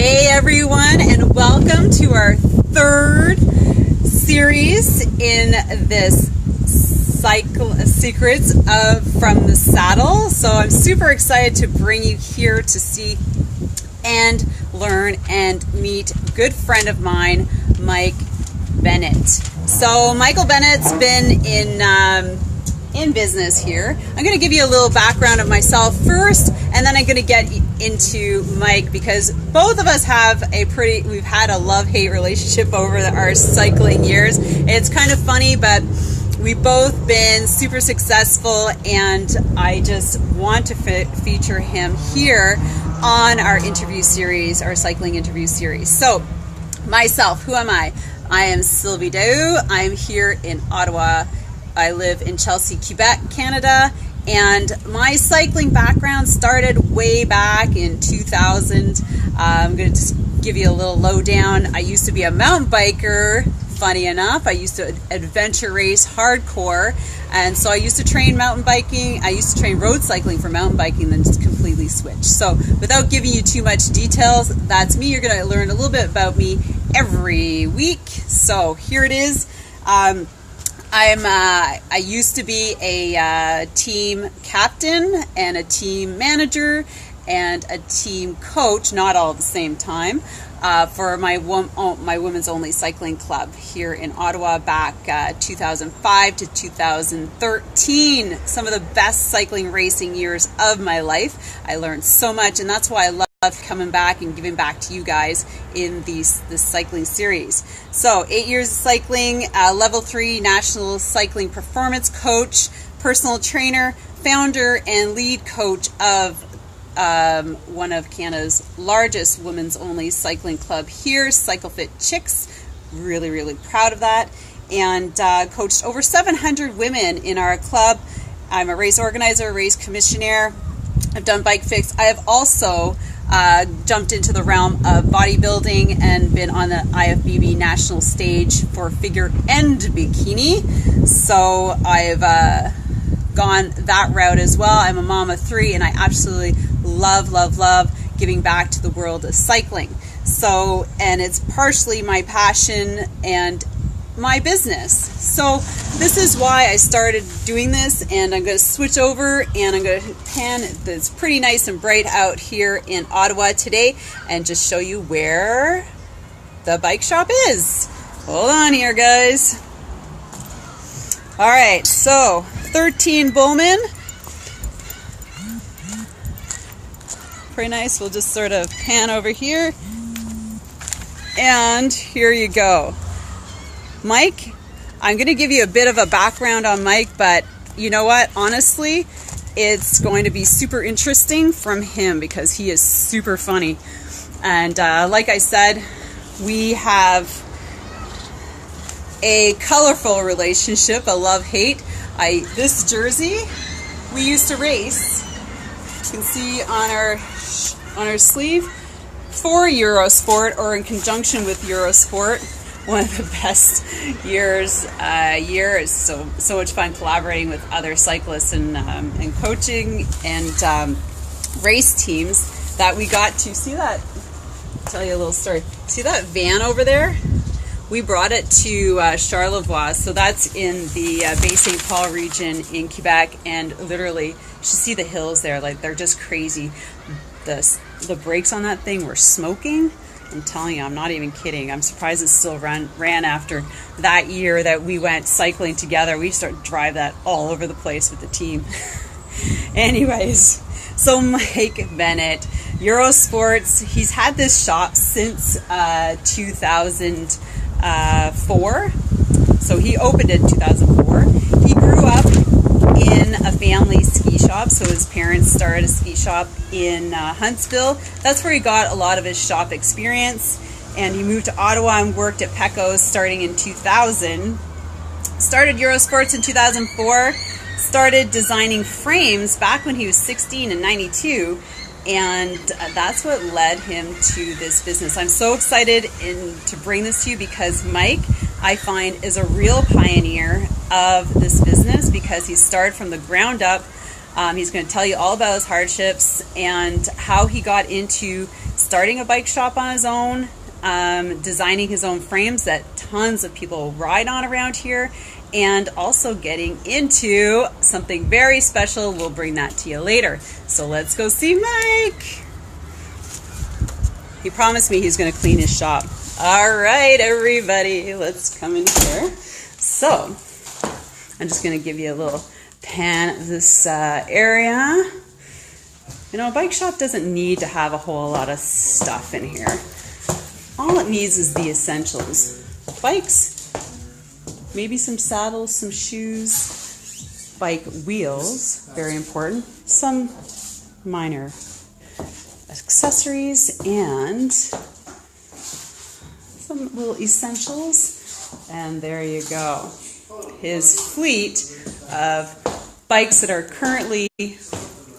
Hey everyone, and welcome to our third series in this Secrets from the Saddle. So I'm super excited to bring you here to see and learn and meet a good friend of mine, Mike Bennett. So Michael Bennett's been in business here. I'm going to give you a little background of myself first, and then I'm going to get into Mike, because both of us have we've had a love-hate relationship over our cycling years. It's kind of funny, but we've both been super successful, and I just want to feature him here on our interview series, our cycling interview series. So, myself, who am I? I am Sylvie. I'm here in Ottawa. I live in Chelsea, Quebec, Canada, and my cycling background started way back in 2000. I'm going to just give you a little lowdown. I used to be a mountain biker, funny enough. I used to adventure race hardcore, and so I used to train mountain biking. I used to train road cycling for mountain biking, then just completely switched. So without giving you too much details, that's me. You're going to learn a little bit about me every week. So here it is. I used to be a team captain and a team manager and a team coach, not all at the same time, for my women's only cycling club here in Ottawa back 2005 to 2013. Some of the best cycling racing years of my life. I learned so much, and that's why I love coming back and giving back to you guys in this cycling series. So 8 years of cycling, level 3 national cycling performance coach, personal trainer, founder and lead coach of one of Canada's largest women's only cycling club here, CycleFit Chicks. Really proud of that. And coached over 700 women in our club. I'm a race organizer, race commissioner. I've done bike fix. I have also jumped into the realm of bodybuilding and been on the IFBB national stage for figure and bikini. So I've gone that route as well. I'm a mom of 3, and I absolutely love giving back to the world of cycling. So, and it's partially my passion and my business. So this is why I started doing this, and I'm going to switch over and I'm going to pan. It's pretty nice and bright out here in Ottawa today, and just show you where the bike shop is. Hold on here, guys. All right, so 13 Bowman. Pretty nice. We'll just sort of pan over here, and here you go. Mike, I'm going to give you a bit of a background on Mike, but you know what? Honestly, it's going to be super interesting from him because he is super funny. And like I said, we have a colorful relationship, a love-hate. This jersey, we used to race. You can see on our sleeve for Eurosport, or in conjunction with Eurosport. One of the best years. So much fun collaborating with other cyclists and coaching and race teams that we got to see. That I'll tell you a little story. See that van over there? We brought it to Charlevoix, so that's in the Bay St. Paul region in Quebec, and literally you should see the hills there. Like, they're just crazy. The brakes on that thing were smoking. I'm telling you, I'm not even kidding. I'm surprised it still ran after that year that we went cycling together. We started to drive that all over the place with the team. Anyways, so Mike Bennett, Eurosports, he's had this shop since 2004. So he opened it in 2004. He grew up in a family ski shop, so his parents started a ski shop in Huntsville. That's where he got a lot of his shop experience, and he moved to Ottawa and worked at Pecco's starting in 2000. Started Eurosports in 2004, started designing frames back when he was 16 in 92, and that's what led him to this business. I'm so excited to bring this to you because Mike, I find, is a real pioneer of this business because he started from the ground up. He's going to tell you all about his hardships and how he got into starting a bike shop on his own, designing his own frames that tons of people ride on around here, and also getting into something very special. We'll bring that to you later. So let's go see Mike. He promised me he's going to clean his shop. All right, everybody, let's come in here. So I'm just going to give you a little pan of this area. You know, a bike shop doesn't need to have a whole lot of stuff in here. All it needs is the essentials. Bikes, maybe some saddles, some shoes, bike wheels, very important, some minor accessories, and some little essentials. And there you go. His fleet of bikes that are currently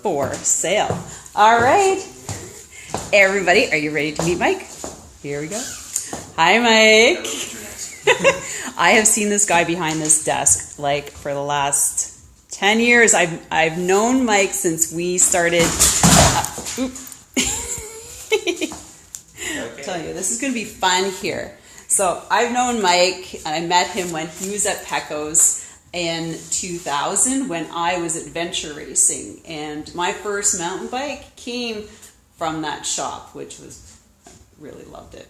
for sale. All right, everybody, are you ready to meet Mike? Here we go. Hi, Mike. I have seen this guy behind this desk like for the last 10 years. I've known Mike since we started. I'll tell you, this is going to be fun here. So I've known Mike, and I met him when he was at Pecco's in 2000 when I was adventure racing, and my first mountain bike came from that shop, which was, I really loved it.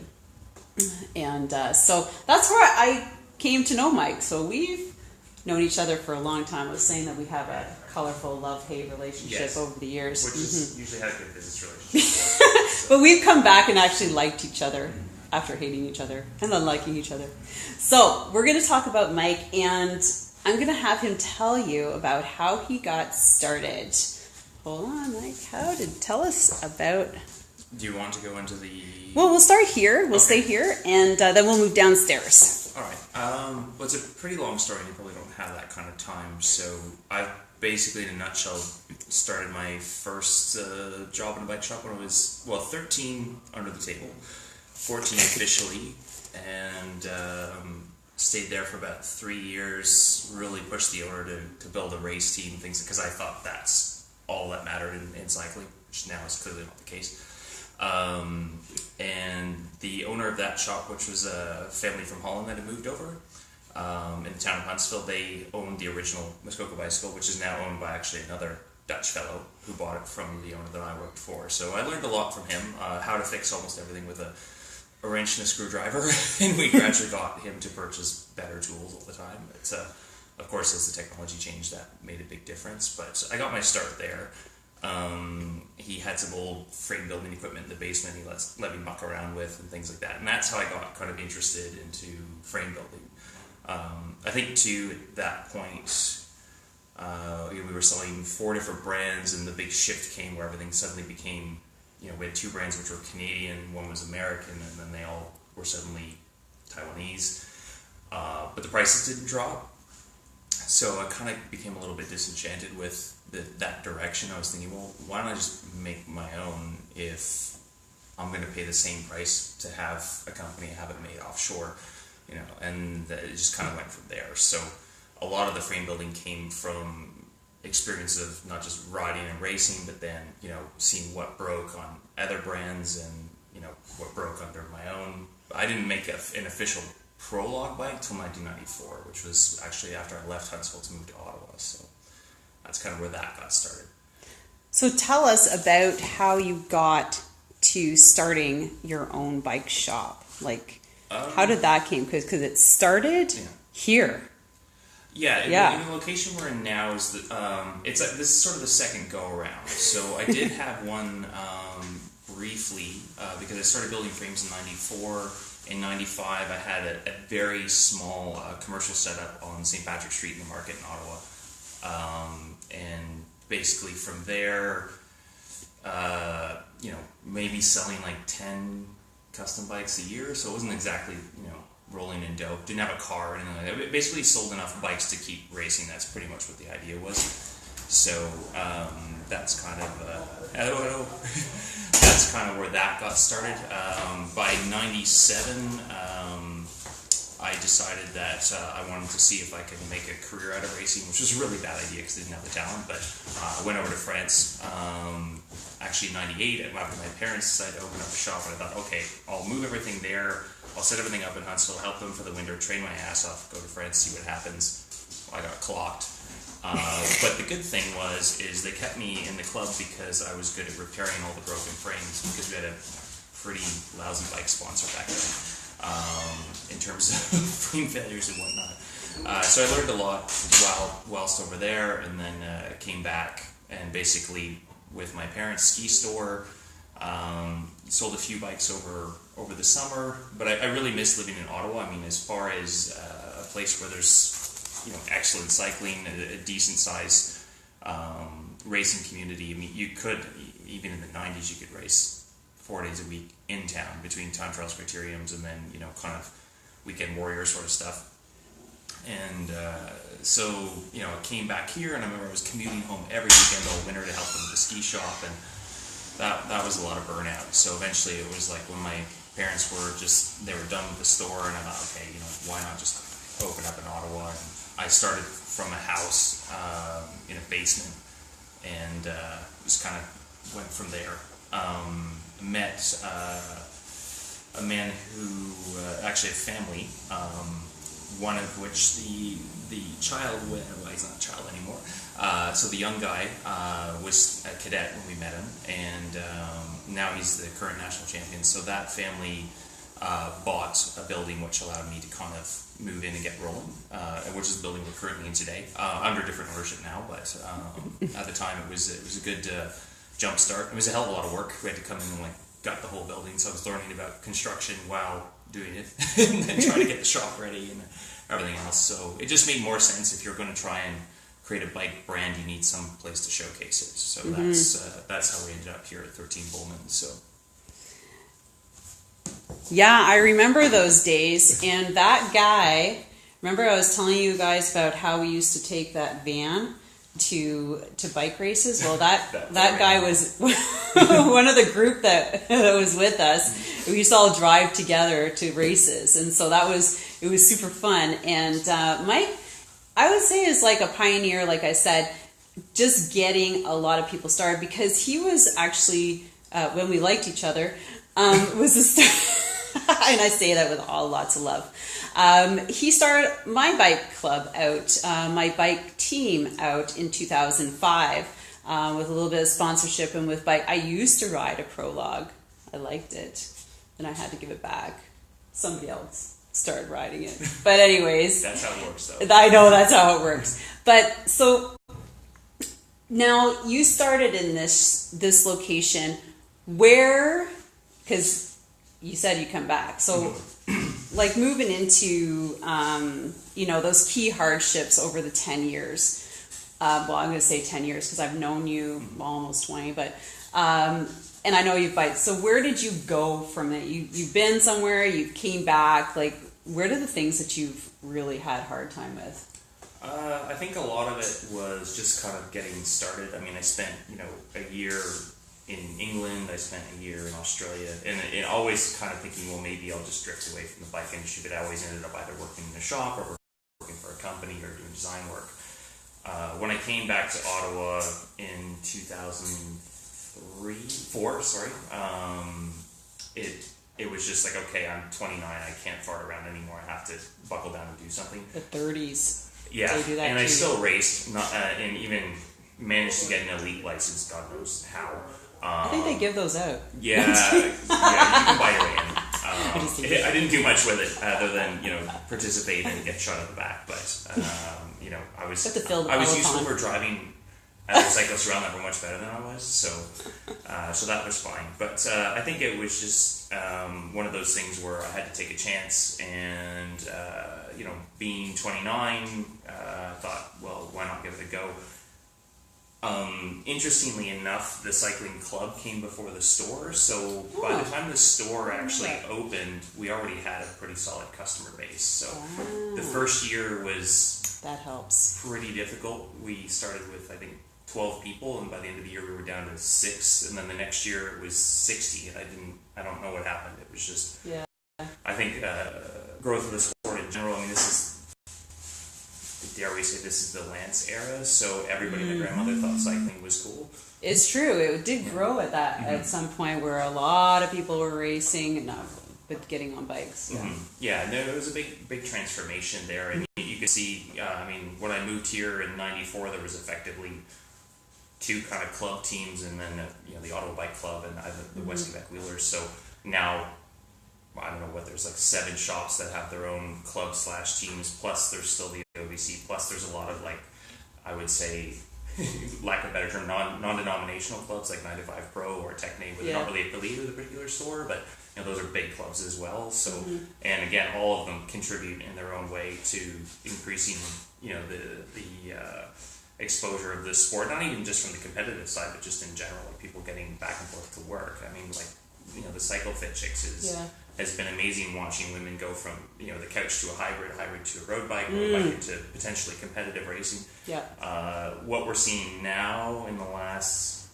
And so that's where I came to know Mike. So we've known each other for a long time. I was saying that we have a colorful love-hate relationship over the years. Which is usually had a good business relationship. But we've come back and actually liked each other after hating each other and then liking each other. So we're going to talk about Mike, and I'm going to have him tell you about how he got started. Hold on, Mike. Tell us about... Do you want to go into the... Well, we'll start here. We'll stay here, and then we'll move downstairs. All right. Well, it's a pretty long story, and you probably don't have that kind of time. So I basically, in a nutshell, started my first job in a bike shop when I was, 13 under the table, 14 officially, and stayed there for about 3 years, really pushed the owner to build a race team, things, because I thought that's all that mattered in cycling, which now is clearly not the case. And the owner of that shop, which was a family from Holland that had moved over in the town of Huntsville, they owned the original Muskoka bicycle, which is now owned by actually another Dutch fellow who bought it from the owner that I worked for. So I learned a lot from him, how to fix almost everything with a wrench and a screwdriver, and we gradually got him to purchase better tools all the time. It's of course, as the technology changed, that made a big difference, but I got my start there. He had some old frame building equipment in the basement he let me muck around with and things like that, and that's how I got kind of interested into frame building. I think too, at that point, we were selling 4 different brands, and the big shift came where everything suddenly became, we had 2 brands which were Canadian, one was American, and then they all were suddenly Taiwanese. But the prices didn't drop. So I kind of became a little bit disenchanted with that direction. I was thinking, well, why don't I just make my own if I'm going to pay the same price to have a company have it made offshore, and it just kind of went from there. So a lot of the frame building came from experience of not just riding and racing, but then, seeing what broke on other brands and, what broke under my own. I didn't make an official PROLOGUE bike until 1994, which was actually after I left Huntsville to move to Ottawa. So that's kind of where that got started. So tell us about how you got to starting your own bike shop. Like, how did that came? Because it started here. Yeah. In the location we're in now is this is sort of the second go around. So I did have one briefly because I started building frames in '94. In '95, I had a very small commercial setup on St. Patrick's Street in the market in Ottawa, and basically from there, maybe selling like 10 custom bikes a year. So it wasn't exactly rolling in dough. Didn't have a car or anything like that. It basically sold enough bikes to keep racing. That's pretty much what the idea was. So that's kind of that's kind of where that got started. By '97, I decided that I wanted to see if I could make a career out of racing, which was a really bad idea because I didn't have the talent. But I went over to France, actually in '98, after my parents decided to open up a shop, and I thought, okay, I'll move everything there, I'll set everything up in Huntsville, help them for the winter, train my ass off, go to France, see what happens. I got clocked. But the good thing is they kept me in the club because I was good at repairing all the broken frames, because we had a pretty lousy bike sponsor back then, in terms of frame failures and whatnot. So I learned a lot whilst over there, and then came back and basically with my parents' ski store, sold a few bikes over the summer. But I really miss living in Ottawa. I mean, as far as a place where there's excellent cycling, a decent size racing community. I mean, you could, even in the 90s, you could race 4 days a week in town between time trials, criteriums, and then kind of weekend warrior sort of stuff. And so I came back here, and I remember I was commuting home every weekend all winter to help them with the ski shop, and that was a lot of burnout. So eventually it was like when my parents they were done with the store, and I thought, okay, why not just open up in Ottawa? And I started from a house in a basement, and just kind of went from there. Met a man who actually had family, one of which the child, well, he's not a child anymore, so the young guy was a cadet when we met him, and now he's the current national champion. So that family bought a building which allowed me to kind of move in and get rolling, which is the building we're currently in today, under different ownership now, but at the time it was a good jump start. It was a hell of a lot of work. We had to come in and gut the whole building, so I was learning about construction while doing it, and then trying to get the shop ready and everything else. So it just made more sense. If you're going to try and create a bike brand, you need some place to showcase it. So that's how we ended up here at 13 Bullman. So. Yeah, I remember those days, and that guy, remember I was telling you guys about how we used to take that van to bike races? Well, that guy was one of the group that was with us. We used to all drive together to races, and so it was super fun. And Mike, I would say, is like a pioneer, like I said, just getting a lot of people started, because he was actually, when we liked each other, was a star. And I say that with lots of love. He started my bike club out, my bike team out in 2005, with a little bit of sponsorship and with bike. I used to ride a Prologue. I liked it. Then I had to give it back. Somebody else started riding it. But anyways. That's how it works, though. I know that's how it works. But so now you started in this location where, because you said you come back. So like moving into, those key hardships over the 10 years. Well, I'm going to say 10 years because I've known you almost 20, but, and I know you've biked. So where did you go from it? You've been somewhere, you came back. Like, where are the things that you've really had a hard time with? I think a lot of it was just kind of getting started. I mean, I spent, a year in England, I spent a year in Australia, and always kind of thinking, well, maybe I'll just drift away from the bike industry, but I always ended up either working in a shop or working for a company or doing design work. When I came back to Ottawa in 2004, it was just like, okay, I'm 29, I can't fart around anymore, I have to buckle down and do something. The 30s. Yeah, they do that and too. I still raced, and even managed to get an elite license, God knows how. I think they give those out. Yeah, you can buy your way in. I didn't do much with it other than participate and get shot at the back. But I was useful for driving as a cyclist around that were much better than I was. So that was fine. But I think it was just one of those things where I had to take a chance, and being 29, I thought, well, why not give it a go? Interestingly enough, the cycling club came before the store, so by the time the store actually opened, we already had a pretty solid customer base. So the first year was pretty difficult. We started with, I think, 12 people, and by the end of the year we were down to 6, and then the next year it was 60, and I don't know what happened. It was just, I think growth of the sport in general, I mean, this is, dare we say, this is the Lance era, so everybody and their grandmother thought cycling was cool. It's true. It did grow at that at some point where a lot of people were racing, but getting on bikes. Yeah, no, it was a big transformation there, and you could see. I mean, when I moved here in '94, there was effectively two kind of club teams, and then the Ottawa Bike Club and the West Quebec Wheelers. So now, I don't know what, there's like 7 shops that have their own club / teams. Plus, there's still the OBC. Plus, there's a lot of, like, I would say, lack of a better term, non-denominational clubs like 9 to 5 Pro or Techne, with not really affiliated with a particular store, but those are big clubs as well. So, and again, all of them contribute in their own way to increasing, the exposure of the sport. Not even just from the competitive side, but just in general, like people getting back and forth to work. I mean, like, the Cycle Fit Chicks has been amazing watching women go from the couch to a hybrid to a road bike into potentially competitive racing. What we're seeing now in the last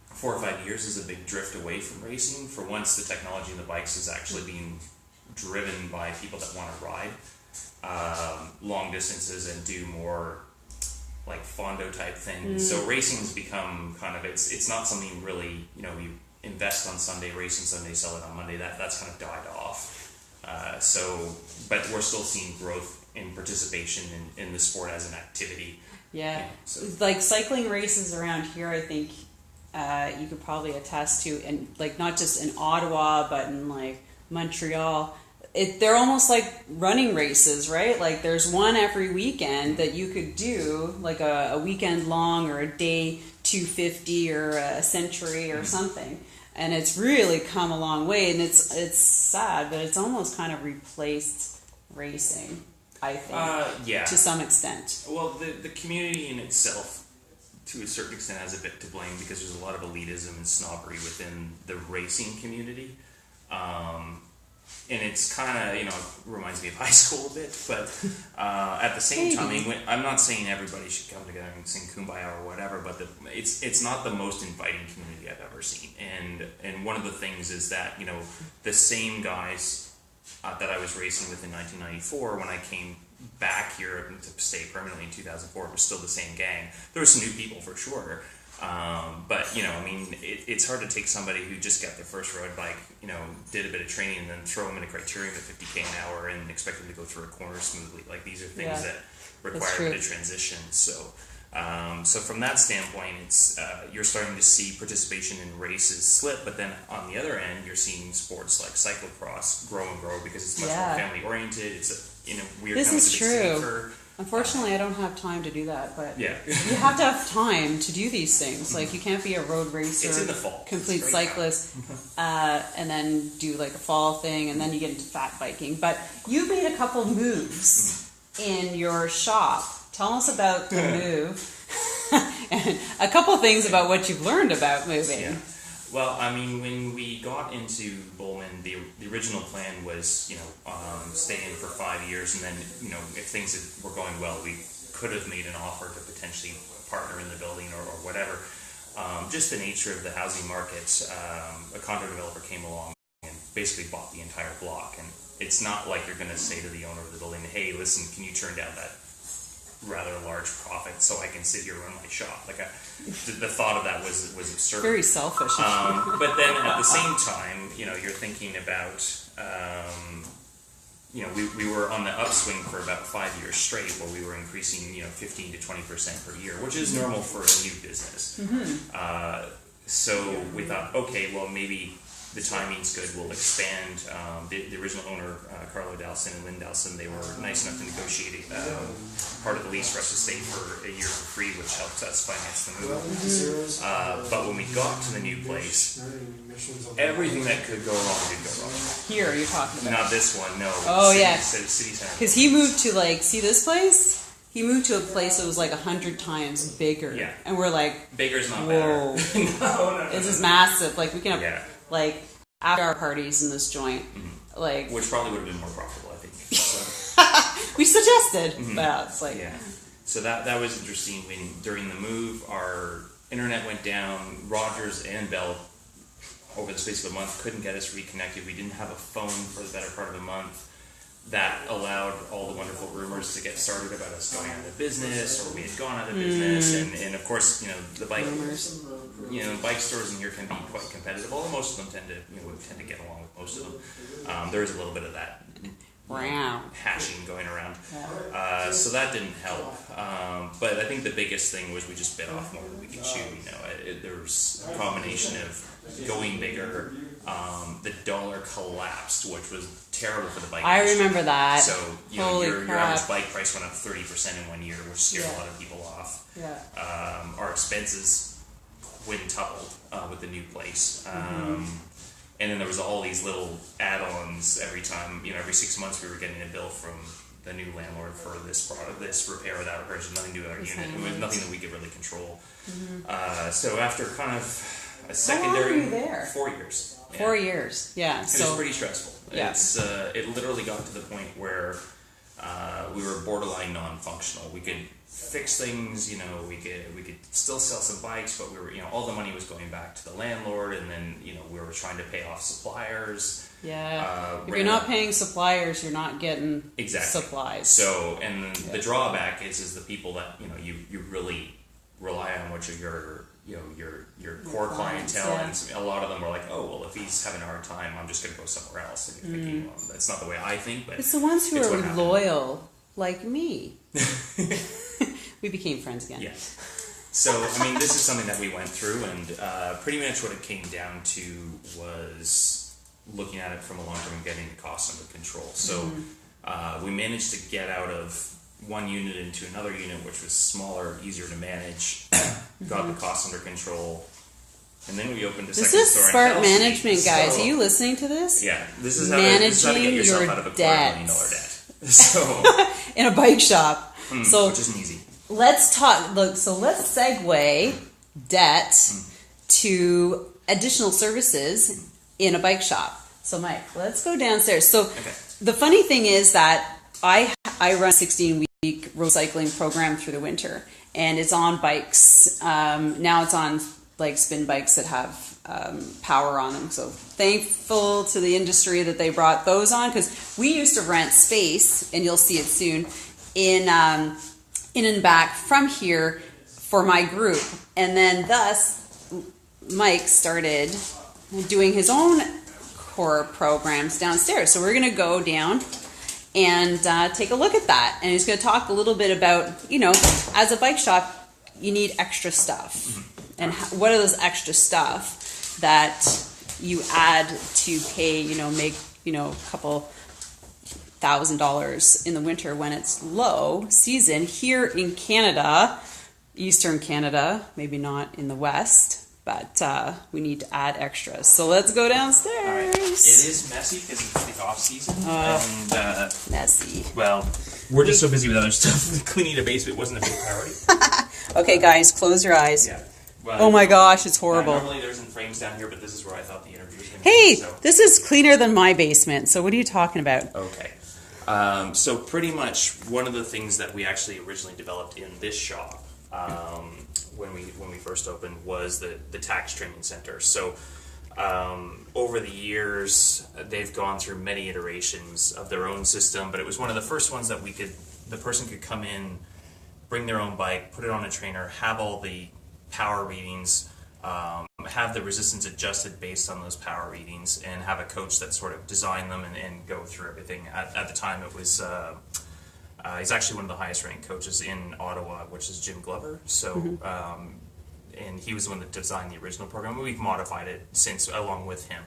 4 or 5 years is a big drift away from racing. For once, the technology in the bikes is actually being driven by people that want to ride long distances and do more like Fondo type things. So racing has become kind of, it's not something really, you invest on Sunday, race on Sunday, sell it on Monday. That's kind of died off. But we're still seeing growth in participation in the sport as an activity. So. Like cycling races around here, I think you could probably attest to, and like not just in Ottawa, but in like Montreal. They're almost like running races, right? Like there's one every weekend that you could do, like a weekend long or a day 250 or a century or something. And it's really come a long way, and it's sad, but it's almost kind of replaced racing, I think, to some extent. Well, the community in itself, to a certain extent, has a bit to blame because there's a lot of elitism and snobbery within the racing community. And it's kind of, reminds me of high school a bit, but at the same time, I'm not saying everybody should come together and sing Kumbaya or whatever, but it's not the most inviting community I've ever seen. And one of the things is that, the same guys that I was racing with in 1994, when I came back here to stay permanently in 2004, it was still the same gang. There were some new people for sure. But it's hard to take somebody who just got their first road bike, did a bit of training, and then throw them in a criterium at 50k an hour and expect them to go through a corner smoothly. Like, these are things that require a bit of transition. So from that standpoint, it's you're starting to see participation in races slip. But then on the other end, you're seeing sports like cyclocross grow and grow because it's much more family oriented. It's weird. This is true. Unfortunately, I don't have time to do that, but you have to have time to do these things. Like, you can't be a road racer, it's in the fall. Complete cyclist, and then do like a fall thing, and then you get into fat biking. But you made a couple moves in your shop. Tell us about the move, and a couple things about what you've learned about moving. Yeah. Well, when we got into Bowman, the original plan was, stay in for 5 years, and then, if things were going well, we could have made an offer to potentially partner in the building or whatever. Just the nature of the housing market, a condo developer came along and basically bought the entire block. And it's not like you're going to say to the owner of the building, hey, listen, can you turn down that rather large profit so I can sit here and run my shop? Like, the thought of that was absurd. Very selfish. But then at the same time, you're thinking about, we were on the upswing for about 5 years straight, where we were increasing, 15 to 20% per year, which is normal for a new business. So we thought, okay, well, maybe the timing's good, we'll expand. The original owner, Carlo Dalson and Lynn Dalson, they were nice enough to negotiate part of the lease for us to stay for a year for free, which helped us finance the move. But when we got to the new place, everything that could go wrong did go wrong. Here, you're talking about? Not this one, no. Oh, City Center. Because he moved to, see this place? He moved to a place that was 100 times bigger. Yeah. And we're like, bigger's not whoa. better. No. This is massive. We can have, after our parties in this joint. Which probably would have been more profitable, I think. So. We suggested, but it's So that was interesting. When during the move, our internet went down. Rogers and Bell, over the space of a month, couldn't get us reconnected. We didn't have a phone for the better part of a month. that allowed all the wonderful rumors to get started about us going out of business, or we had gone out of business, and of course, the bike bike stores in here can be quite competitive. Although most of them tend to get along with most of them. There is a little bit of that hashing going around, so that didn't help. But I think the biggest thing was we just bit off more than we could chew. There was a combination of going bigger. The dollar collapsed, which was terrible for the bike industry. I remember that. So your average bike price went up 30% in 1 year, which scared a lot of people off. Yeah. Our expenses quintupled with the new place. And then there was all these little add-ons every time. Every 6 months we were getting a bill from the new landlord for this product, this repair or that repair. It had nothing to do with our unit. It was nothing that we could really control. So after kind of a secondary... How long were you there? 4 years. Yeah. 4 years, yeah. It was pretty stressful. Yeah. It literally got to the point where we were borderline non-functional. We could fix things, we could still sell some bikes, but we were, all the money was going back to the landlord, and then, we were trying to pay off suppliers. Yeah. If you're not paying suppliers, you're not getting supplies. So, and the drawback is the people that, you really rely on, which are your core clientele, and a lot of them were like, oh, well, if he's having a hard time, I'm just going to go somewhere else. And you're thinking, well, that's not the way I think, but it's the ones who are loyal, like me. We became friends again. Yes. So, this is something that we went through, and pretty much what it came down to was looking at it from a long term and getting the costs under control. So, we managed to get out of one unit into another unit, which was smaller, easier to manage, got the costs under control, and then we opened a second store. This is smart management, guys. Are you listening to this? Yeah, this is how to get yourself out of a $250,000 debt. So in a bike shop, which isn't easy. Let's talk. Let's segue debt to additional services in a bike shop. So, Mike, let's go downstairs. So, the funny thing is that I run a 16-week road cycling program through the winter, and it's on bikes. Now it's on like spin bikes that have power on them. So thankful to the industry that they brought those on, because we used to rent space, and you'll see it soon, in and back from here for my group. And then thus Mike started doing his own core programs downstairs. So we're going to go down and take a look at that. And he's going to talk a little bit about, as a bike shop, you need extra stuff. And what are those extra stuff that you add to pay, make, a couple $1,000 in the winter when it's low season here in Canada, Eastern Canada, maybe not in the West, but we need to add extras. So let's go downstairs. All right. It is messy because it's the off season. And messy. Well, we're just so busy with other stuff. Cleaning the basement wasn't a big priority. Okay, guys, close your eyes. Yeah. Well, oh my gosh, it's horrible. Normally there's some frames down here, but this is where I thought the interview was going to be. So. This is cleaner than my basement. So what are you talking about? Okay. So pretty much one of the things that we actually originally developed in this shop when we first opened was the tax training center. So over the years, they've gone through many iterations of their own system, but it was one of the first ones that the person could come in, bring their own bike, put it on a trainer, have all the power readings, have the resistance adjusted based on those power readings, and have a coach that sort of designed them and go through everything. At the time, it was he's actually one of the highest ranked coaches in Ottawa, which is Jim Glover. So, and he was the one that designed the original program. We've modified it since, along with him,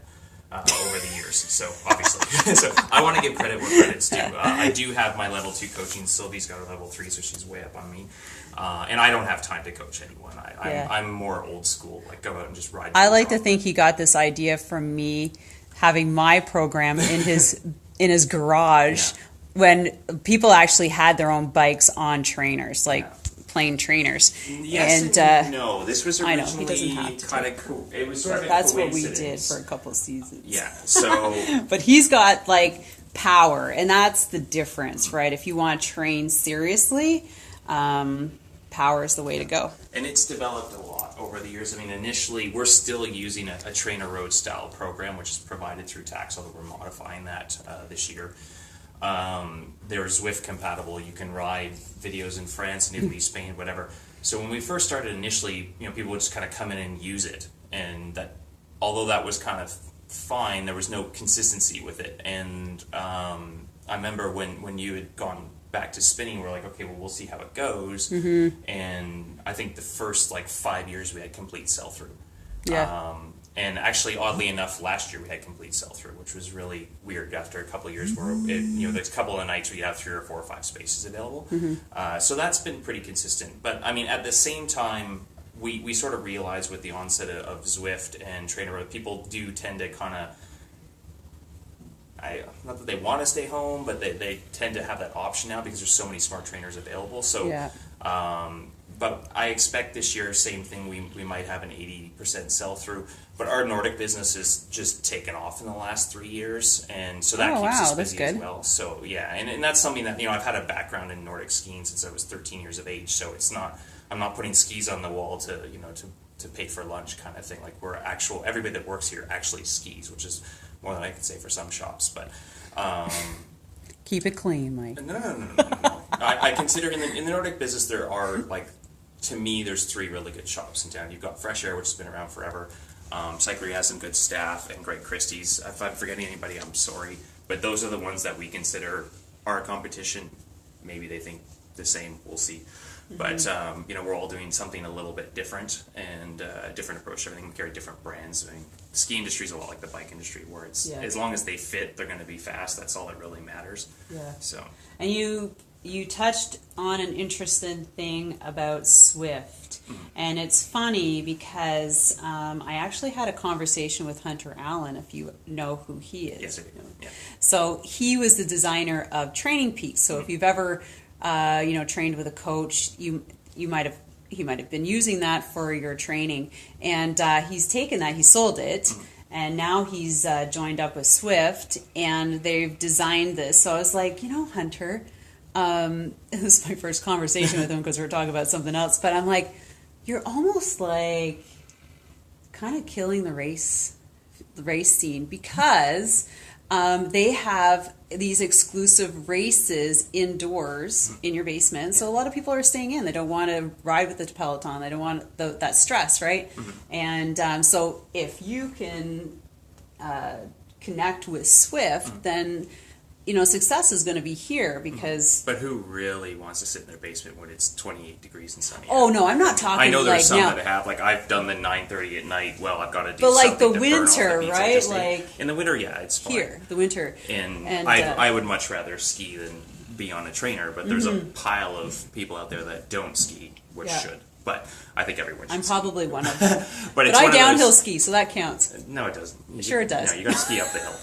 over the years. So obviously, so I want to give credit where credit's due. I do have my level 2 coaching. Sylvie's got her level 3, so she's way up on me. And I don't have time to coach anyone. I'm more old school, like go out and just ride. I like to think he got this idea from me having my program in his garage when people actually had their own bikes on trainers, like plain trainers. Yes and no. This was originally kind of cool. It was sort of that's what we did for a couple seasons. Yeah. So, but he's got like power, and that's the difference, right? If you want to train seriously, power is the way to go. And it's developed a lot over the years. I mean, initially, we're still using a trainer road style program, which is provided through tax, although we're modifying that this year. They're Zwift compatible. You can ride videos in France and Italy, Spain, whatever. So when we first started initially, people would just kind of come in and use it, and that, although that was kind of fine, there was no consistency with it. And I remember when you had gone back to spinning, we're like, okay, well, we'll see how it goes. And I think the first 5 years we had complete sell-through. Yeah. And actually, oddly enough, last year we had complete sell-through, which was really weird after a couple of years where there's a couple of nights where you have 3 or 4 or 5 spaces available. So that's been pretty consistent. But I mean, at the same time, we sort of realized with the onset of Zwift and TrainerRoad, people do tend to kind of, not that they want to stay home, but they tend to have that option now because there's so many smart trainers available. So, but I expect this year, same thing, we might have an 80% sell-through. But our Nordic business has just taken off in the last 3 years, and so that keeps us busy as well. So yeah, and that's something that, I've had a background in Nordic skiing since I was 13 years of age, so it's not, I'm not putting skis on the wall to pay for lunch kind of thing. Like, everybody that works here actually skis, which is more than I can say for some shops. But keep it clean, Mike. No. I consider in the Nordic business there are, to me, there's 3 really good shops in town. You've got Fresh Air, which has been around forever. Cyclery has some good staff, and Greg Christie's. If I'm forgetting anybody, I'm sorry. But those are the ones that we consider our competition. Maybe they think the same. We'll see. But we're all doing something a little bit different, and a different approach to everything. We carry different brands. I mean, the ski industry is a lot like the bike industry, where it's as long as they fit, they're going to be fast. That's all that really matters. Yeah. So. And you touched on an interesting thing about Zwift, and it's funny because I actually had a conversation with Hunter Allen, if you know who he is. Yes, I do. Yeah. So he was the designer of Training Peaks. So if you've ever trained with a coach, he might have been using that for your training, and he's taken that, he sold it. And now he's joined up with Zwift, and they've designed this. So I was like, Hunter, this was my first conversation with him because we were talking about something else. But I'm like, you're almost like kind of killing the race scene, because they have these exclusive races indoors in your basement. So a lot of people are staying in. They don't want to ride with the Peloton. They don't want that stress, right? And so if you can connect with Zwift, then success is going to be here, because. But who really wants to sit in their basement when it's 28 degrees and sunny? Oh no, I'm not talking. I know there's some now. that have, I've done the 9:30 at night. Well, I've got to do. But something the to burn winter, all the pizza. right? In the winter, yeah, it's fine. Here, the winter, and I would much rather ski than be on a trainer. But there's a pile of people out there that don't ski, which should. But I think everyone should. I'm probably one of them. but I downhill ski, so that counts. No, it doesn't. Sure, it does. No, you got to ski up the hill.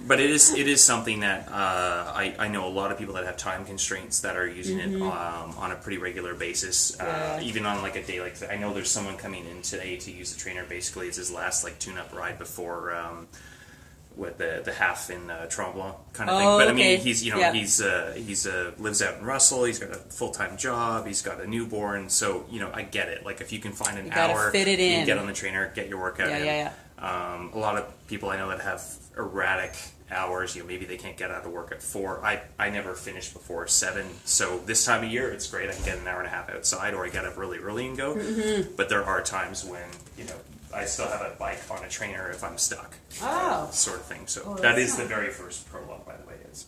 But it is something that I know a lot of people that have time constraints that are using it on a pretty regular basis. Even on a day like that. I know there's someone coming in today to use the trainer. Basically, it's his last tune-up ride before with the half in Tremblant kind of thing. But I mean, he's lives out in Russell. He's got a full-time job. He's got a newborn. So I get it. If you can find an hour, fit it in. You get on the trainer, get your workout in. A lot of people I know that have erratic hours. Maybe they can't get out of work at 4. I never finish before 7. So this time of year, it's great. I can get an hour and a half outside, or I get up really early and go. But there are times when I still have a bike on a trainer if I'm stuck. Sort of thing. So that is the very first prologue, by the way. It's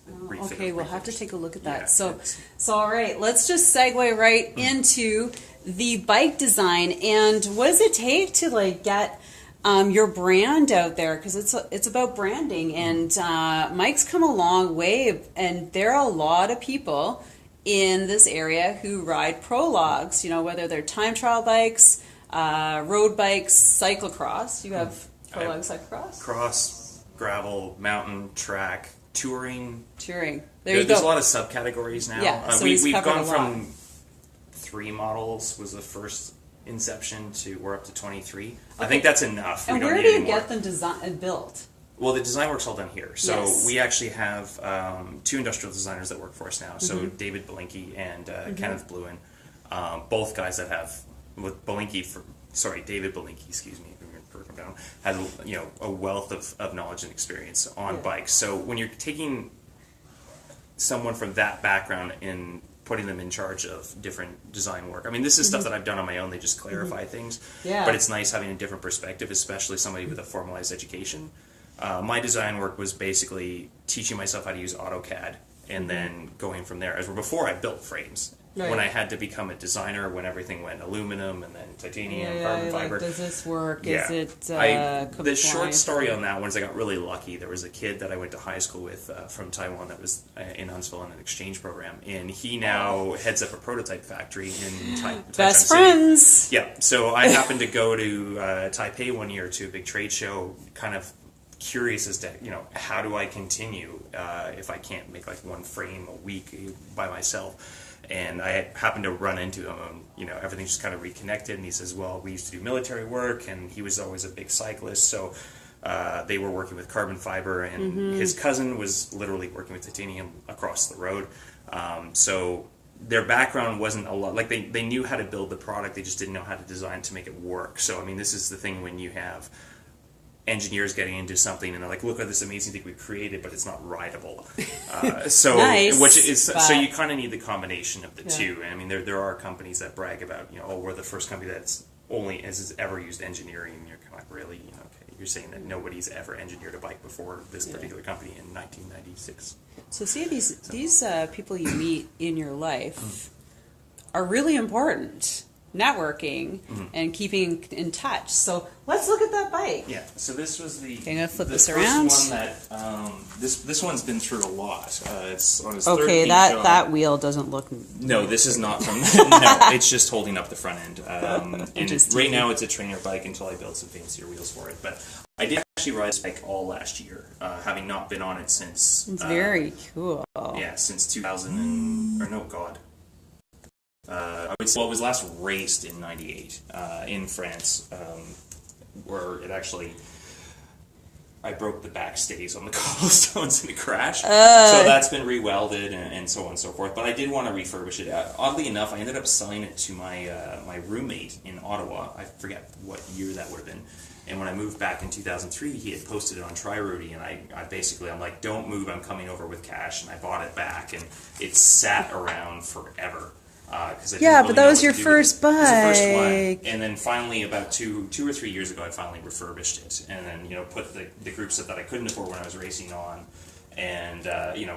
okay, we'll have to take a look at that. So all right, let's just segue right into the bike design. And what does it take to get your brand out there, because it's about branding, and Mike's come a long way, and there are a lot of people in this area who ride prologues, whether they're time trial bikes, road bikes, cyclocross. You have prologue cyclocross? Cross, gravel, mountain, track, touring. There's a lot of subcategories now. Yeah, so we've gone from 3 models was the first inception to we're up to 23. Okay. I think that's enough. And where do you get them built? Well, the design work's all done here. So we actually have 2 industrial designers that work for us now. So David Belinky and Kenneth Bluen, both guys that have with David Belinky, excuse me, down, has a wealth of knowledge and experience on bikes. So when you're taking someone from that background in putting them in charge of different design work. I mean, this is stuff that I've done on my own. They just clarify things. Yeah. But it's nice having a different perspective, especially somebody with a formalized education. My design work was basically teaching myself how to use AutoCAD and then going from there. As before, I built frames. Right. When I had to become a designer, when everything went aluminum and then titanium, carbon fiber. Like, does this work? Yeah. Is it the short story on that one is I got really lucky. There was a kid that I went to high school with from Taiwan that was in Huntsville on an exchange program, and he now heads up a prototype factory in Best friends. Yeah, so I happened to go to Taipei one year to a big trade show, kind of curious as to, how do I continue if I can't make like one frame a week by myself. And I happened to run into him, and everything just kind of reconnected. And he says, "Well, we used to do military work," and he was always a big cyclist, so they were working with carbon fiber, and his cousin was literally working with titanium across the road. So their background wasn't a lot like they knew how to build the product, they just didn't know how to design to make it work. So I mean, this is the thing when you have engineers getting into something and they're like, look at this amazing thing we created, but it's not rideable. So nice, which is so you kind of need the combination of the two. And I mean, there are companies that brag about, we're the first company that's only has ever used engineering. And you're kind of like, really, okay, you're saying that nobody's ever engineered a bike before this particular company in 1996. So see, these people you meet in your life are really important. Networking and keeping in touch. So let's look at that bike. Yeah. So this was the. Okay, I'm gonna flip this first around. One that this one's been through a lot. It's on its third Okay, paint that job. that wheel doesn't look. No, this is not from. No, it's just holding up the front end. And right now it's a trainer bike until I build some fancier wheels for it. But I did actually ride this bike all last year, having not been on it since. It's very cool. Yeah, since 2000 or no, God. I would say, well, it was last raced in '98 in France, where it actually I broke the back stays on the cobblestones in a crash. So that's been re-welded and so on and so forth. But I did want to refurbish it. Oddly enough, I ended up selling it to my roommate in Ottawa. I forget what year that would have been. And when I moved back in 2003, he had posted it on Tri-Rudy, and I'm like, don't move, I'm coming over with cash, and I bought it back, and it sat around forever. But that was your first bike. It was the first one, and then finally, about two or 3 years ago, I finally refurbished it, and then put the group set that I couldn't afford when I was racing on, and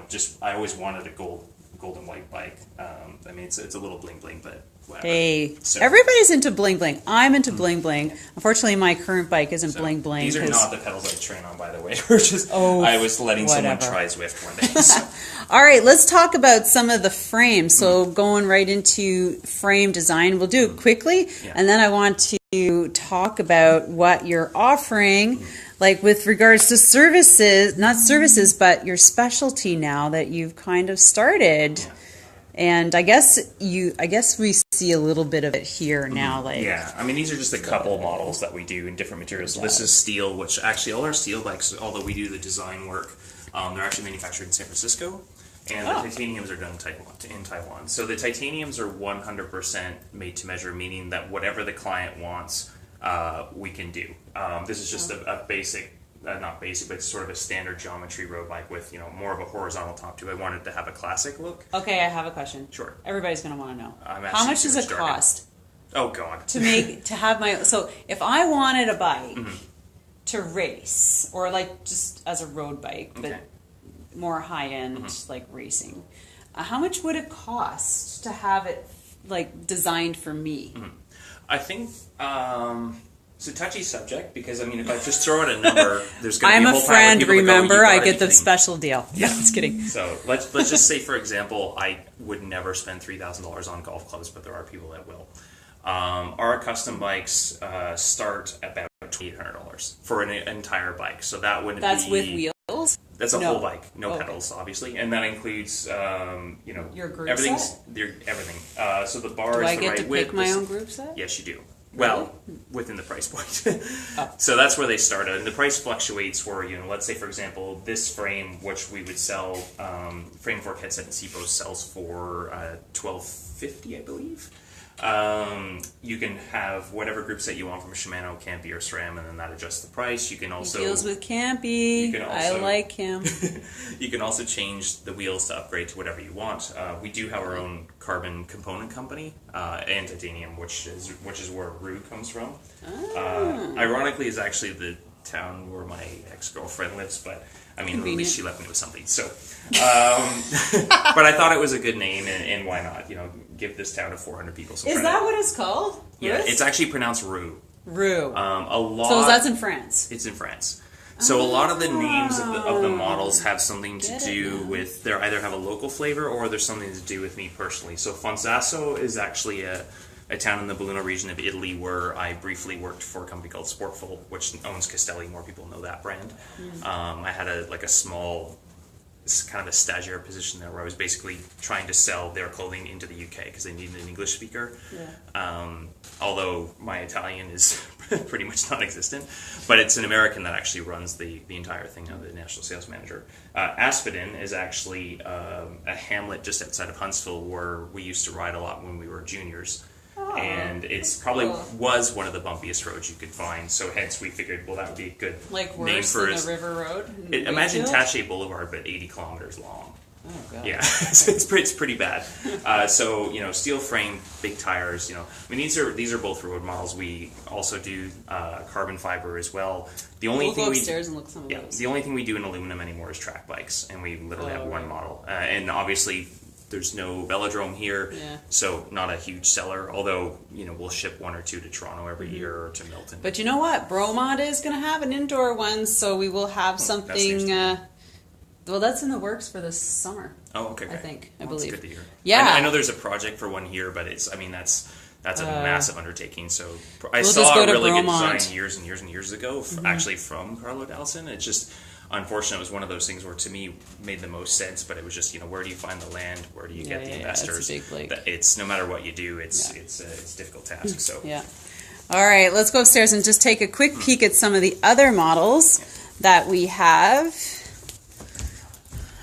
just I always wanted a gold and white bike. I mean, it's a little bling bling, but whatever. Hey, so, everybody's into bling bling. I'm into bling bling. Unfortunately, my current bike isn't bling bling. These are not the pedals I train on, by the way. We're just I was letting someone try Zwift one day. So. All right, let's talk about some of the frames. So going right into frame design, we'll do it quickly, and then I want to talk about what you're offering, like with regards to services, not services, but your specialty now that you've kind of started. Yeah. And I guess we see a little bit of it here now. I mean, these are just a couple models that we do in different materials. So this is steel, which actually all our steel bikes, although we do the design work, they're actually manufactured in San Francisco. And the titaniums are done in Taiwan. So the titaniums are 100% made to measure, meaning that whatever the client wants, we can do. This is just a basic, not basic, but sort of a standard geometry road bike with more of a horizontal top tube. I wanted to have a classic look. Okay, I have a question. Sure. Everybody's going to want to know. How much does it cost? Oh God. to have my so if I wanted a bike to race or like just as a road bike, but more high-end like racing, how much would it cost to have it like designed for me? I think it's a touchy subject because I mean if I just throw out a number, there's going to be a whole friend, pile of people remember that go, I get the special deal. Yeah, just kidding. So let's just say, for example, I would never spend $3,000 on golf clubs, but there are people that will. Our custom bikes start about $2,800 for an entire bike. So that would That's be... with wheels? That's a whole bike, no pedals, obviously, and that includes, your group everything. So the bars, do I the get right to width. pick my own group set? Yes, you do. Well, within the price point. So that's where they start, and the price fluctuates for let's say for example, this frame, which we would sell, frame fork headset and C-post sells for $1,250, I believe. You can have whatever group set you want from Shimano, Campy, or SRAM, and then that adjusts the price. You can also... He deals with Campy. I like him. You can also change the wheels to upgrade to whatever you want. We do have our own carbon component company, and titanium, which is where Rue comes from. Ironically, is actually the town where my ex-girlfriend lives, but I mean, at least she left me with something. So, but I thought it was a good name, and why not? You know, give this town of 400 people some credit. Is that what it's called? Yeah, it's actually pronounced Rue. Rue. So that's in France. It's in France. So a lot of the names of the models have something to do with, they either have a local flavor or there's something to do with me personally. So Fonsasso is actually a town in the Belluno region of Italy where I briefly worked for a company called Sportful, which owns Castelli. More people know that brand. I had a small, kind of a stagiaire position there where I was basically trying to sell their clothing into the UK because they needed an English speaker. Yeah. Although my Italian is pretty much non-existent, but it's an American that actually runs the entire thing. I'm the national sales manager. Aspiden is actually a hamlet just outside of Huntsville where we used to ride a lot when we were juniors. And it's probably was one of the bumpiest roads you could find, so hence we figured, well, that would be a good name for than a river road. Imagine Taché Boulevard, but 80 kilometers long. Oh god. Yeah, it's pretty bad. So steel frame, big tires. I mean these are both road models. We also do carbon fiber as well. The only we'll thing go upstairs and look at some of those. The only thing we do in aluminum anymore is track bikes, and we literally have one model. And obviously, there's no velodrome here, so not a huge seller, although, we'll ship one or two to Toronto every year or to Milton. But you know what? Bromont is going to have an indoor one, so we will have something... well, that's in the works for this summer. Oh, okay. I believe. That's good to hear. Yeah. I know there's a project for one here, but that's a massive undertaking. So I we'll saw a really Bromont. good design years and years and years ago, actually from Carlo Dallison. It's just... Unfortunately, it was one of those things where, to me, made the most sense. But it was just, where do you find the land? Where do you get the investors? It's a big lake. It's no matter what you do, it's a difficult task. So all right, let's go upstairs and just take a quick peek at some of the other models that we have,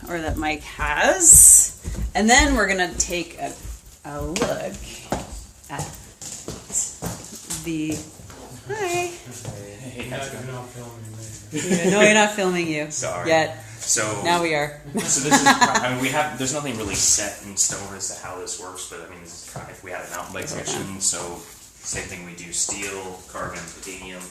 or that Mike has, and then we're gonna take a look at the. Hi. Hey, how's it going? No, you're not filming you. Sorry. Yet. So now we are. So this is. I mean, there's nothing really set in stone as to how this works, but I mean, this is kind of if we had a mountain bike section. So same thing. We do steel, carbon, titanium.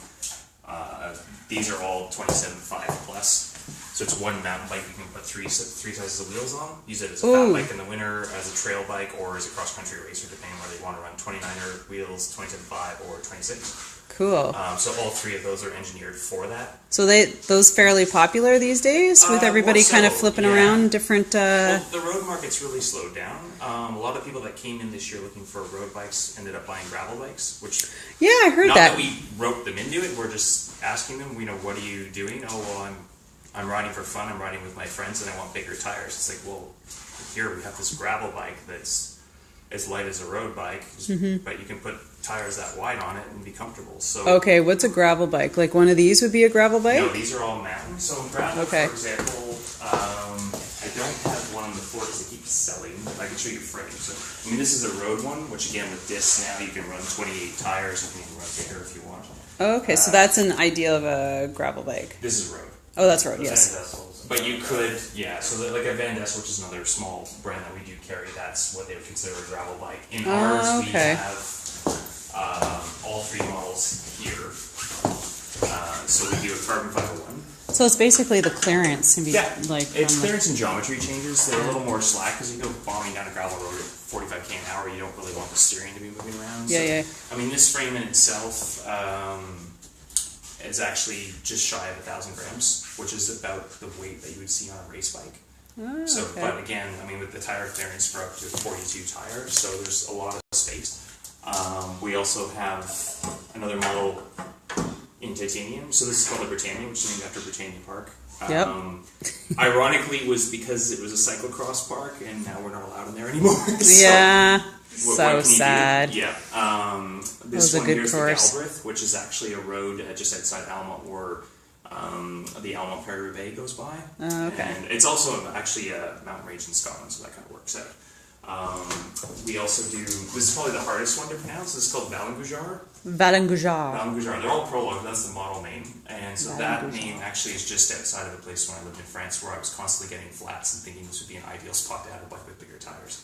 These are all 27.5 plus. So it's one mountain bike. You can put three sizes of wheels on. Use it as a fat bike in the winter, as a trail bike, or as a cross country racer, depending whether you want to run 29er wheels, 27.5, or 26. Cool. So all three of those are engineered for that. So those fairly popular these days, with everybody kind of flipping around different. Well, the road market's really slowed down. A lot of people that came in this year looking for road bikes ended up buying gravel bikes, which I heard not that. that we roped them into it. We're just asking them, what are you doing? Oh, well, I'm riding for fun. I'm riding with my friends, and I want bigger tires. It's like, well, here we have this gravel bike that's as light as a road bike, but you can put tires that wide on it and be comfortable. So okay, what's a gravel bike? Like one of these would be a gravel bike? No, these are all mountain. So gravel, for example, I don't have one on the floor because they keep selling. I can show you frames. So, I mean, this is a road one, which again with discs now you can run 28 tires. You can run bigger if you want. Okay, so that's an ideal of a gravel bike. This is road. Oh, that's road. Yes. But you could, so like a Van Ness, which is another small brand that we do carry, that's what they would consider a gravel bike. In ours, we have all three models here. So we do a carbon fiber one. So it's basically the clearance. It's clearance and geometry changes. They're a little more slack because you go bombing down a gravel road at 45 km an hour. You don't really want the steering to be moving around. I mean, this frame in itself is actually just shy of 1,000 grams, which is about the weight that you would see on a race bike. But again, I mean, with the tire clearance for up to 42 tires, so there's a lot of space. We also have another model in titanium. So this is called the Britannia, which is named after Britannia Park. Ironically, it was because it was a cyclocross park, and now we're not allowed in there anymore. So sad. This one here is the Galbraith, which is actually a road just outside Almont where the Almont Paris-Roubaix goes by. And it's also actually a mountain range in Scotland, so that kind of works out. We also do, this is probably the hardest one to pronounce, this is called Valangujar. Valangujar. They're all Prologue, that's the model name. And so that name actually is just outside of a place when I lived in France where I was constantly getting flats and thinking this would be an ideal spot to have a bike with bigger tires.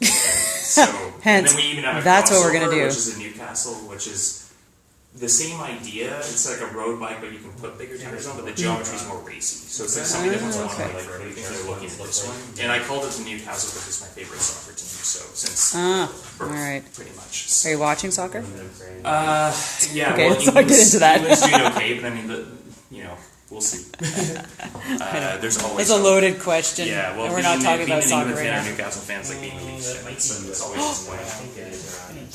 So, and then we even have a that's what we're crossover, gonna do. which is in Newcastle, which is the same idea. It's like a road bike, but you can put bigger tires on, but the geometry is more racy. So it's like something different to one. Like, I think they're looking at this one. And I called it the Newcastle because it's my favorite soccer team. So since birth, all right. pretty much. Are you watching soccer? Yeah. Okay, well, let's not get into that. England's doing okay, but I mean, we'll see. There's always It's a loaded question. Yeah, well, and we're not talking about soccer right now. Newcastle fans like being elite shit. It's always disappointing.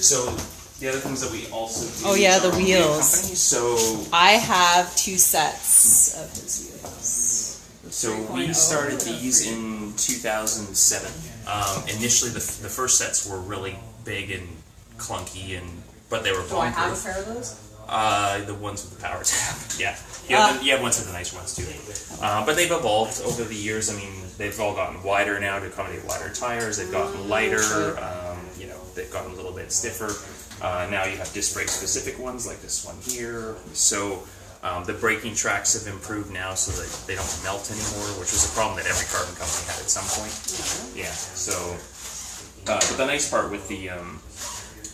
So the other things that we also do. Oh yeah, the are wheels. company, so I have 2 sets of his wheels. So we started these in 2007. Initially, the first sets were really big and clunky, but they were Do I have a bomb-proof. pair of those? The ones with the power tab. Yeah. You have ones with the nicer ones too. But they've evolved over the years. I mean, they've all gotten wider now to accommodate wider tires. They've gotten lighter. They've gotten a little bit stiffer. Now you have disc brake specific ones like this one here. So the braking tracks have improved now so that they don't melt anymore, which was a problem that every carbon company had at some point. Yeah. So, but the nice part with the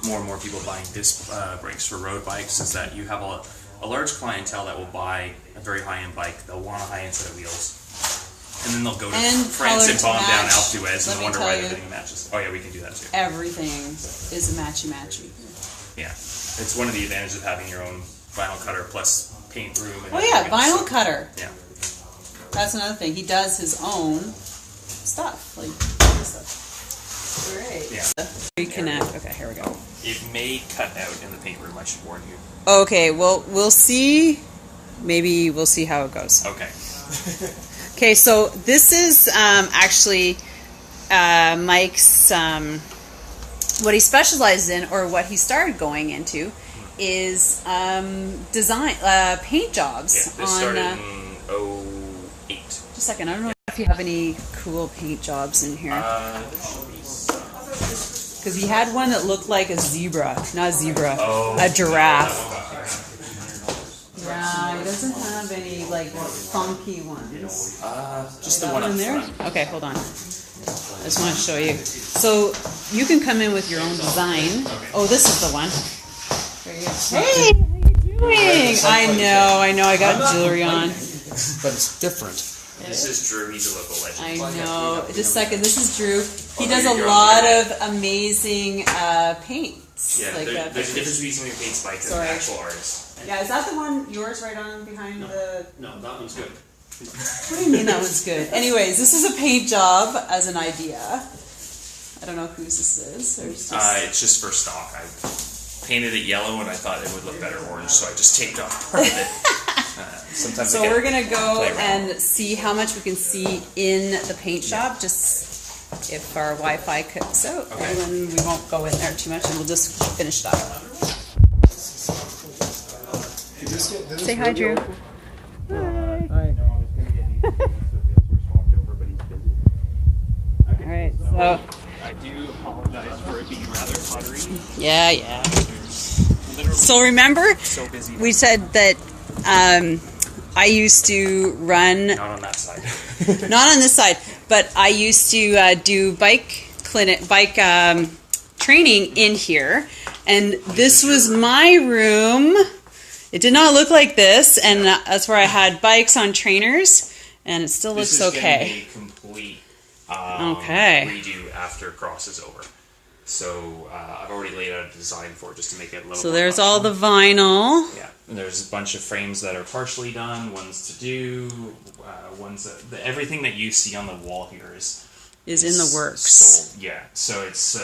more and more people buying disc brakes for road bikes is that you have a large clientele that will buy a very high-end bike. They'll want a high-end set of wheels. And then they'll go to France and bomb down Alpe d'Huez and wonder why everything matches. Oh yeah, we can do that too. Everything is a matchy-matchy. Yeah. It's one of the advantages of having your own vinyl cutter plus paint room. And vinyl cutter. Yeah. That's another thing. He does his own stuff. Like, stuff. Great. Yeah. Reconnect. Okay, here we go. It may cut out in the paint room, I should warn you. Okay, well, we'll see. Maybe we'll see how it goes. Okay. Okay, so this is actually Mike's, what he specializes in, or what he started going into, is design, paint jobs. Yeah, this started in 2008. Just a second, I don't know if you have any cool paint jobs in here. Because he had one that looked like a zebra, not a zebra, a giraffe. Yeah, he doesn't have any like funky ones. Just the one up in there. front. Okay, hold on. I just want to show you. So you can come in with your own design. Oh, this is the one. Hey, how you doing? I know. I got jewelry on. But it's different. This is Drew. He's a local legend. I know. Just a second. This is Drew. He does a lot of amazing paints. Yeah, like there's a difference between somebody who paints bikes and an actual artist. Yeah, is that the one yours right on behind the... No, that one's good. What do you mean that one's good? Anyways, this is a paint job as an idea. I don't know whose this is. Or it's just for stock. I painted it yellow and I thought it would look better orange, so I just taped off part of it. Sometimes so we're going to go and see how much we can see in the paint shop, just if our Wi-Fi cuts out. Okay. And then we won't go in there too much and we'll just finish it up. Say hi, Drew. Hi. Alright, so... I do apologize for it being rather cluttery. Yeah. So remember, we said that I used to run... Not on that side. Not on this side, but I used to do bike training in here. And this was my room. It did not look like this, and that's where I had bikes on trainers, and it still looks okay. This is getting a complete redo after Cross is over. So I've already laid out a design for it just to make it a little So more there's functional. all the vinyl. Yeah, and there's a bunch of frames that are partially done, ones to do, ones that... everything that you see on the wall here is in the works. Sold. Yeah, so it's...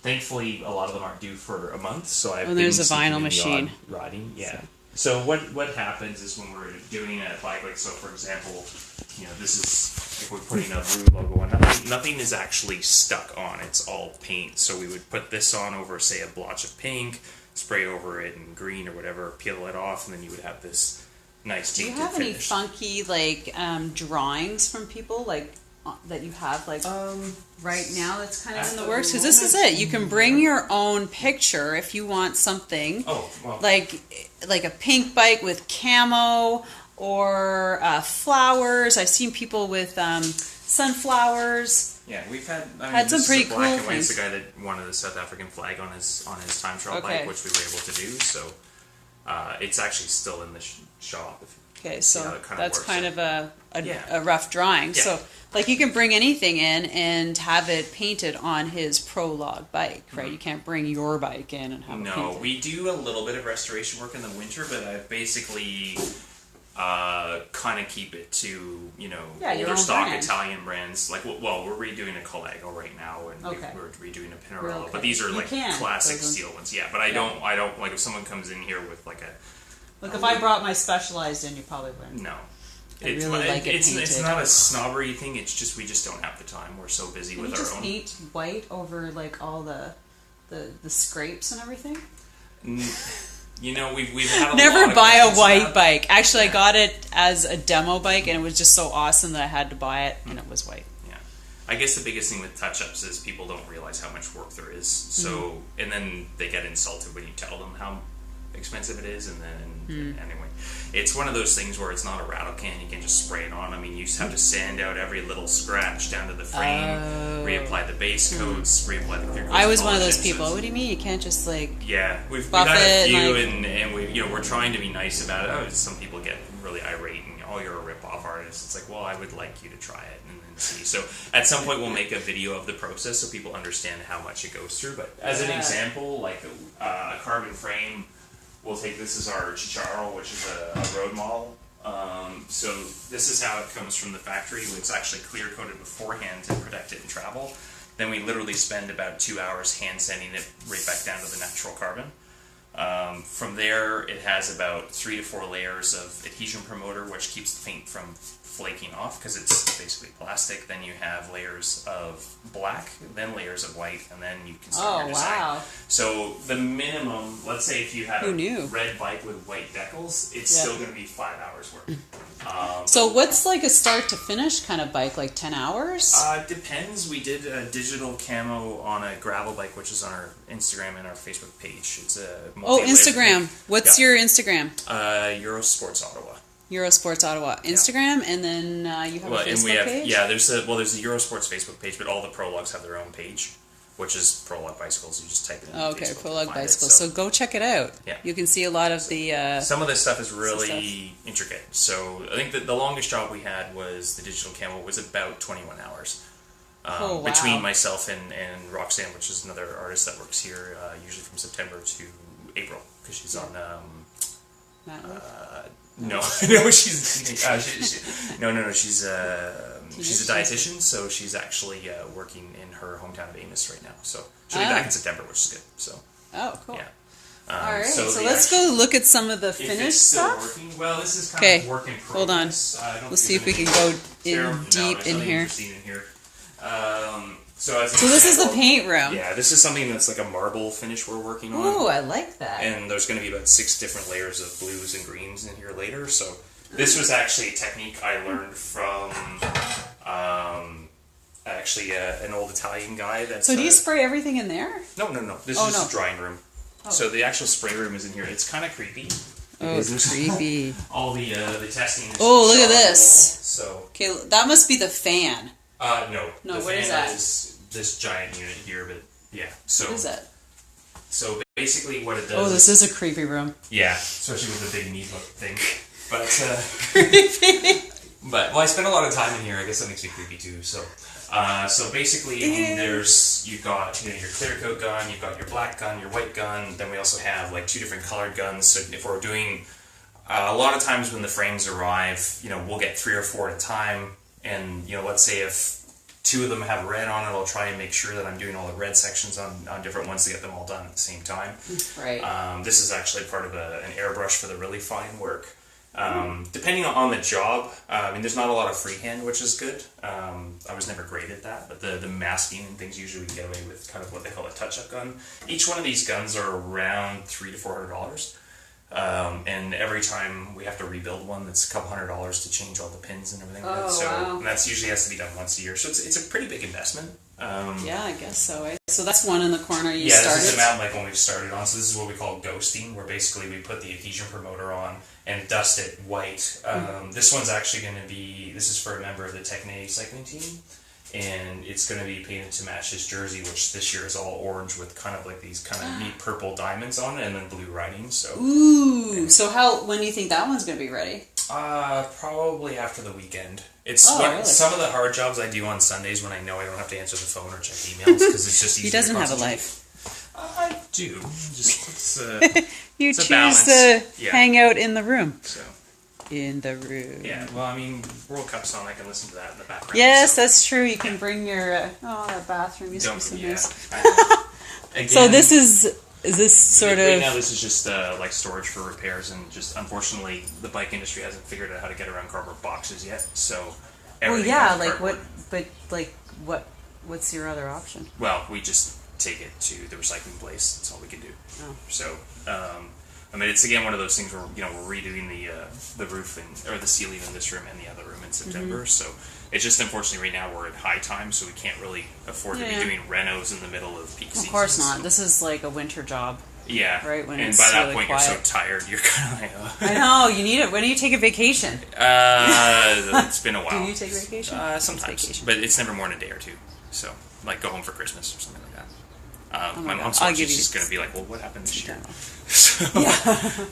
thankfully, a lot of them aren't due for a month, so I've been there's a sneaking vinyl in the machine. odd riding. Yeah. So what happens is when we're doing a bike, like, so for example, this is, if we're putting a Rue logo on, nothing is actually stuck on, it's all paint. So we would put this on over, say, a blotch of pink, spray over it in green or whatever, peel it off, and then you would have this nice Do you painted have any finish. funky, like, drawings from people? Like, that you have like right now that's kind of in the at works? the Because this is it. You can bring your own picture if you want something. Oh, well. Like a pink bike with camo or flowers. I've seen people with sunflowers. Yeah, we've had Had some pretty cool black and white. things. It's the guy that wanted the South African flag on his time trial Okay. bike, which we were able to do. So it's actually still in the shop. Okay, See how so it kinda that's works. kind of a Yeah. rough drawing. Yeah. So, like, you can bring anything in and have it painted on his PROLOGUE bike, right? You can't bring your bike in and have it No, painted. we do a little bit of restoration work in the winter, but I basically kind of keep it to, you know, Yeah, your older own stock brand. Italian brands. Like, well, we're redoing a Collego right now, and Okay. we're redoing a Pinarello. Okay. But these are You like can, classic those ones. steel ones. Yeah, but I don't like if someone comes in here with like a Like, if I brought my Specialized in, you probably wouldn't. no. I really like it it's painted. not a snobbery thing. It's just we just don't have the time. We're so busy Can with you our just own. paint white over, like, all the scrapes and everything? You know, we've had a lot Never of buy a questions white about- bike. Actually, I Yeah. got it as a demo bike, and it was just so awesome that I had to buy it, and it was white. Yeah, I guess the biggest thing with touch-ups is people don't realize how much work there is. So, and then they get insulted when you tell them how expensive it is, and then anyway, it's one of those things where it's not a rattle can. You can just spray it on. I mean, you just have to sand out every little scratch down to the frame, reapply the base coats, reapply the clear coats. I was one of polish those people. inserts. What do you mean you can't just, like... Yeah, we've buff had a it, few, like- and we, you know, we're trying to be nice about it. Oh, some people get really irate, and oh, you're a rip-off artist. It's like, well, I would like you to try it and then see. So at some point, we'll make a video of the process so people understand how much it goes through. But as an Yeah. example, like a carbon frame, we'll take this as our Chicharro, which is a road model. So this is how it comes from the factory. It's actually clear coated beforehand to protect it in travel. Then we literally spend about 2 hours hand sanding it right back down to the natural carbon. From there, it has about 3 to 4 layers of adhesion promoter, which keeps the paint from flaking off because it's basically plastic. Then you have layers of black, then layers of white, and then you can start Oh, your design. wow. So the minimum, let's say if you had Who a knew? red bike with white decals, it's Yeah. still going to be 5 hours work. So what's, like, a start to finish kind of bike? Like 10 hours? Depends. We did a digital camo on a gravel bike, which is on our Instagram and our Facebook page. It's a Oh, multi-layered Instagram. paint. What's Yeah. your Instagram? Eurosports Ottawa. Eurosports Ottawa. Instagram, and then you have a Facebook page? There's the Eurosports Facebook page, but all the Prologues have their own page, which is Prologue Bicycles. You just type it in. Oh, okay, Facebook to PROLOGUE find it, Bicycles. So go check it out. Yeah. You can see a lot of the... Some of this stuff is really intricate. So I think that the longest job we had was the digital camo was about 21 hours. Oh, wow. Between myself and Roxanne, which is another artist that works here, usually from September to April, because she's on... Matt Wood? No, no, she's no. She's a dietitian, so she's actually working in her hometown of Amos right now. So she'll be back in September, which is good. So Oh, cool. yeah. All right, so so the let's go look at some of the If finished it's still stuff. working, well, this is kind Okay, of work in progress. hold on. I don't We'll see think if we can there's go anything in terrible- deep there's in nothing here. interesting in here. So as an So this is the example- paint room. Yeah, this is something that's like a marble finish we're working on. Ooh, I like that. And there's going to be about 6 different layers of blues and greens in here later. So this was actually a technique I learned from an old Italian guy. That's So do you spray everything in there? No. This Oh, is just no. a drying room. So the actual spray room is in here. It's kind of creepy. Oh, because there's creepy. all the testing. Is Oh, look at shot on the this. wall. Okay, that must be the fan. So no. No, the what is fan that? is this giant unit here, but yeah. So What is that? So basically, what it does. Oh, this is a creepy room. Yeah, especially with the big meat hook thing. But Creepy. well, I spend a lot of time in here. I guess that makes me creepy too. So basically, you've got your clear coat gun, you've got your black gun, your white gun. Then we also have like 2 different colored guns. So if we're doing a lot of times when the frames arrive, we'll get 3 or 4 at a time. And let's say if 2 of them have red on it, I'll try and make sure that I'm doing all the red sections on different ones to get them all done at the same time. Right. This is actually part of an airbrush for the really fine work. Depending on the job, there's not a lot of freehand, which is good. I was never great at that, but the masking and things usually we get away with kind of what they call a touch-up gun. Each one of these guns are around $300 to $400. And every time we have to rebuild one, that's a couple $100 to change all the pins and everything. Oh, so wow. and that's usually has to be done once a year. So it's a pretty big investment. Yeah, I guess so. So that's one in the corner you Yeah, started? this is the mountain like when we started on. So this is what we call ghosting, where basically we put the adhesion promoter on and dust it white. This one's actually going to be, this is for a member of the Techne cycling team, and it's going to be painted to match his jersey, which this year is all orange with kind of like these kind of neat purple diamonds on it, and then blue writing. So Ooh, so when do you think that one's going to be ready? probably after the weekend. It's really? Some of the hard jobs I do on Sundays when I know I don't have to answer the phone or check emails because it's just easier. He doesn't to have a concentrate. life. I do. Just You it's a choose balance. to Yeah. hang out in the room. So In the room. yeah, well, I mean, World Cup's on. I can listen to that in the background. Yes, so. that's true. You can bring your that bathroom used to be so Yeah. nice. Again, So this is this sort right of now this is just like storage for repairs, and just unfortunately the bike industry hasn't figured out how to get around cardboard boxes yet. So well, everything yeah, comes like cardboard. what's your other option? Well, we just take it to the recycling place. That's all we can do. Oh. So, I mean, it's again one of those things where we're redoing the roof or the ceiling in this room and the other room in September. So it's just unfortunately right now we're at high time, so we can't really afford to be doing renos in the middle of peak season. Of course not. So, This is like a winter job. yeah, Right, when and it's by that really point quiet. you're so tired, you're kind of like, I know, you need it. When do you take a vacation? it's been a while. Do you take vacation? Sometimes, Vacation. but it's never more than a day or two. So, like, go home for Christmas or something like that. Oh my God. mom's I'll watching. give you She's going to be like, "Well, what happened this year?" some So,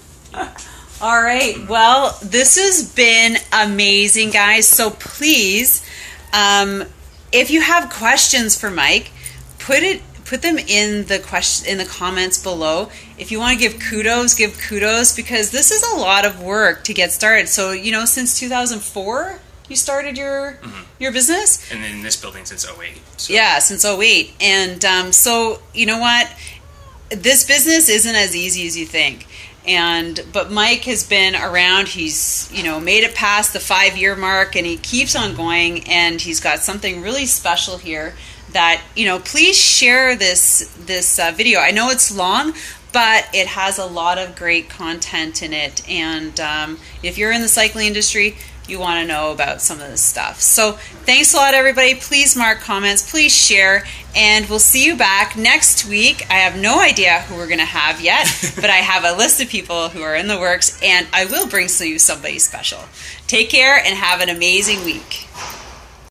All right. Well, this has been amazing, guys. So please, if you have questions for Mike, put them in the comments below. If you want to give kudos because this is a lot of work to get started. So since 2004, you started your business. and in this building since 2008. So. Yeah, since 2008. And so, you know what? This business isn't as easy as you think. But Mike has been around. He's, made it past the 5-year mark, and he keeps on going, and he's got something really special here that, please share this video. I know it's long, but it has a lot of great content in it. And if you're in the cycling industry, you want to know about some of this stuff. So thanks a lot, everybody. Please mark comments, please share, and we'll see you back next week. I have no idea who we're going to have yet, but I have a list of people who are in the works, and I will bring you somebody special. Take care and have an amazing week.